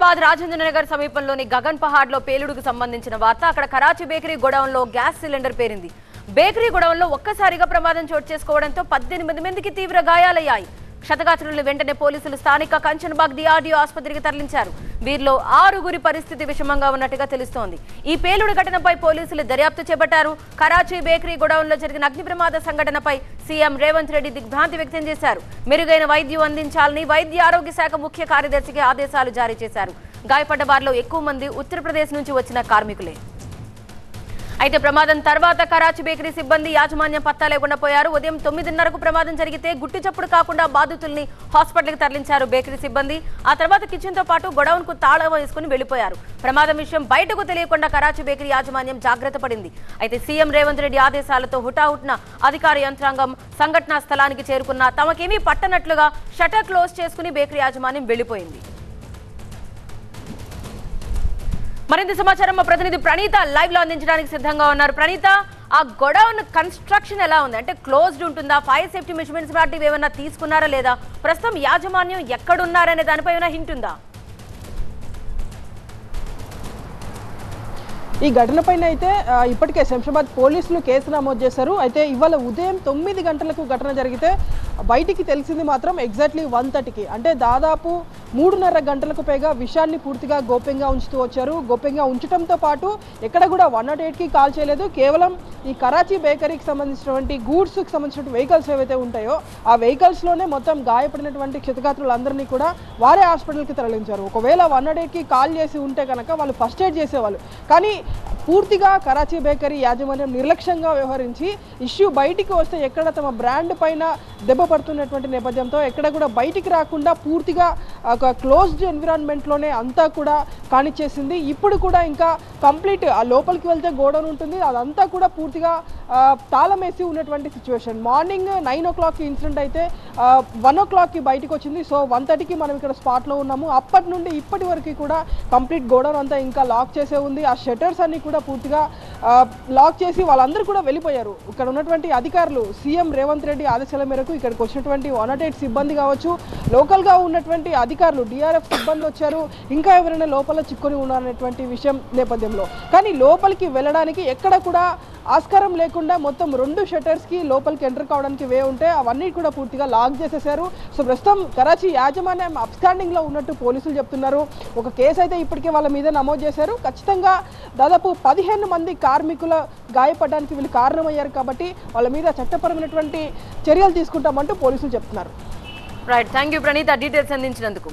హైదరాబాద్ రాజేంద్రనగర్ సమీపంలోని గగన్ పహాడ్ లో పేలుడుకు సంబంధించిన వార్త. అక్కడ కరాచీ బేకరీ గోడౌన్ లో గ్యాస్ సిలిండర్ పేరింది. బేకరీ గోడౌన్ లో ఒక్కసారిగా ప్రమాదం చోటు చేసుకోవడంతో 18 మందికి తీవ్ర గాయాలయ్యాయి. క్షతగాత్రులను వెంటనే పోలీసులు స్థానిక కంచన్బాగ్ డిఆర్డీఓ ఆసుపత్రికి తరలించారు. వీరిలో 6 పరిస్థితి విషమంగా ఉన్నట్టుగా తెలుస్తోంది. ఈ పేలుడు ఘటనపై పోలీసులు దర్యాప్తు చేపట్టారు. కరాచీ బేకరీ గోడౌన్ లో జరిగిన అగ్ని ప్రమాద సంఘటనపై సీఎం రేవంత్ రెడ్డి దిగ్భ్రాంతి వ్యక్తం చేశారు. మెరుగైన వైద్యం అందించాలని వైద్య ఆరోగ్య శాఖ ముఖ్య కార్యదర్శికి ఆదేశాలు జారీ చేశారు. గాయపడ్డ వారిలో ఎక్కువ మంది ఉత్తరప్రదేశ్ నుంచి వచ్చిన కార్మికులే. అయితే ప్రమాదం తర్వాత కరాచీ బేకరీ సిబ్బంది యాజమాన్యం పత్తా లేకుండా పోయారు. ఉదయం 9:30కు ప్రమాదం జరిగితే గుట్టు చప్పుడు కాకుండా బాధితుల్ని హాస్పిటల్కి తరలించారు బేకరీ సిబ్బంది. ఆ తర్వాత కిచెన్ తో పాటు గొడౌన్ కు తాళం వేసుకుని వెళ్లిపోయారు. ప్రమాదం విషయం బయటకు తెలియకుండా కరాచీ బేకరీ యాజమాన్యం జాగ్రత్త పడింది. అయితే సీఎం రేవంత్ రెడ్డి ఆదేశాలతో హుటాహుటిన అధికార యంత్రాంగం సంఘటనా స్థలానికి చేరుకున్నా తమకేమీ పట్టనట్లుగా షట్టర్ క్లోజ్ చేసుకుని బేకరీ యాజమాన్యం వెళ్లిపోయింది. మరింత సమాచారం మా ప్రతినిధి ప్రణీత లైవ్ లో అందించడానికి సిద్ధంగా ఉన్నారు. ప్రణీత, ఆ గోడౌన్ కన్స్ట్రక్షన్ ఎలా ఉంది? అంటే క్లోజ్డ్ ఉంటుందా? ఫైర్ సేఫ్టీ మెజర్మెంట్స్ లాంటివి ఏమైనా తీసుకున్నారా లేదా? ప్రస్తుతం యాజమాన్యం ఎక్కడున్నారనే దానిపై ఏమైనా హింట్ ఉందా? ఈ ఘటనపైన అయితే ఇప్పటికే శంషాబాద్ పోలీసులు కేసు నమోదు చేశారు. అయితే ఇవాళ ఉదయం 9 గంటలకు ఘటన జరిగితే బయటికి తెలిసింది మాత్రం ఎగ్జాక్ట్లీ 1:30కి, అంటే దాదాపు 3:30 గంటలకు పైగా విషయాన్ని పూర్తిగా గోప్యంగా ఉంచుతూ వచ్చారు. గోప్యంగా ఉంచడంతో పాటు ఎక్కడ కూడా 108కి కాల్ చేయలేదు. కేవలం ఈ కరాచీ బేకరీకి సంబంధించినటువంటి గూడ్స్కి సంబంధించిన వెహికల్స్ ఏవైతే ఉంటాయో ఆ వెహికల్స్లోనే మొత్తం గాయపడినటువంటి క్షతగాత్రులందరినీ కూడా వారే హాస్పిటల్కి తరలించారు. ఒకవేళ 108కి కాల్ చేసి ఉంటే కనుక వాళ్ళు ఫస్ట్ ఎయిడ్ చేసేవాళ్ళు. కానీ పూర్తిగా కరాచీ బేకరీ యాజమాన్యం నిర్లక్ష్యంగా వ్యవహరించి ఇష్యూ బయటికి వస్తే ఎక్కడ తమ బ్రాండ్ పైన దెబ్బ పడుతున్నటువంటి నేపథ్యంతో ఎక్కడ కూడా బయటికి రాకుండా పూర్తిగా ఒక క్లోజ్డ్ ఎన్విరాన్మెంట్లోనే అంతా కూడా కానిచ్చేసింది. ఇప్పుడు కూడా ఇంకా కంప్లీట్ ఆ లోపలికి వెళ్తే గోడౌన్ ఉంటుంది, అదంతా కూడా పూర్తిగా తాళం వేసి ఉన్నటువంటి సిచ్యువేషన్. మార్నింగ్ 9 o'clock ఇన్సిడెంట్ అయితే 1 o'clockకి బయటకు వచ్చింది. సో 1:30కి మనం ఇక్కడ స్పాట్లో ఉన్నాము. అప్పటి నుండి ఇప్పటి వరకు కూడా కంప్లీట్ గోడౌన్ అంతా ఇంకా లాక్ చేసే ఉంది. ఆ షట్టర్స్ అన్ని కూడా పూర్తిగా లాక్ చేసి వాళ్ళందరూ కూడా వెళ్ళిపోయారు. ఇక్కడ ఉన్నటువంటి అధికారులు సీఎం రేవంత్ రెడ్డి ఆదేశాల మేరకు ఇక్కడికి వచ్చినటువంటి 108 సిబ్బంది కావచ్చు, లోకల్గా ఉన్నటువంటి అధికారులు డిఆర్ఎఫ్ సిబ్బంది వచ్చారు. ఇంకా ఎవరైనా లోపల చిక్కుని ఉన్నారనేటువంటి విషయం నేపథ్యంలో కానీ లోపలికి వెళ్ళడానికి ఎక్కడ కూడా ఆస్కారం లేకుండా మొత్తం 2 షట్టర్స్కి లోపలికి ఎంటర్ కావడానికి వే ఉంటే అవన్నీ కూడా పూర్తిగా లాక్ చేసేసారు. సో ప్రస్తుతం కరాచీ యాజమాన్యం అబ్స్కాండింగ్లో ఉన్నట్టు పోలీసులు చెప్తున్నారు. ఒక కేసు అయితే ఇప్పటికే వాళ్ళ మీద నమోదు చేశారు. ఖచ్చితంగా దాదాపు 15 మంది కార్మికుల గాయపడడానికి వీళ్ళు కారణమయ్యారు కాబట్టి వాళ్ళ మీద చట్టపరమైనటువంటి చర్యలు తీసుకుంటామంటూ పోలీసులు చెప్తున్నారు. Right, thank you Praneetha, details అందించినందుకు.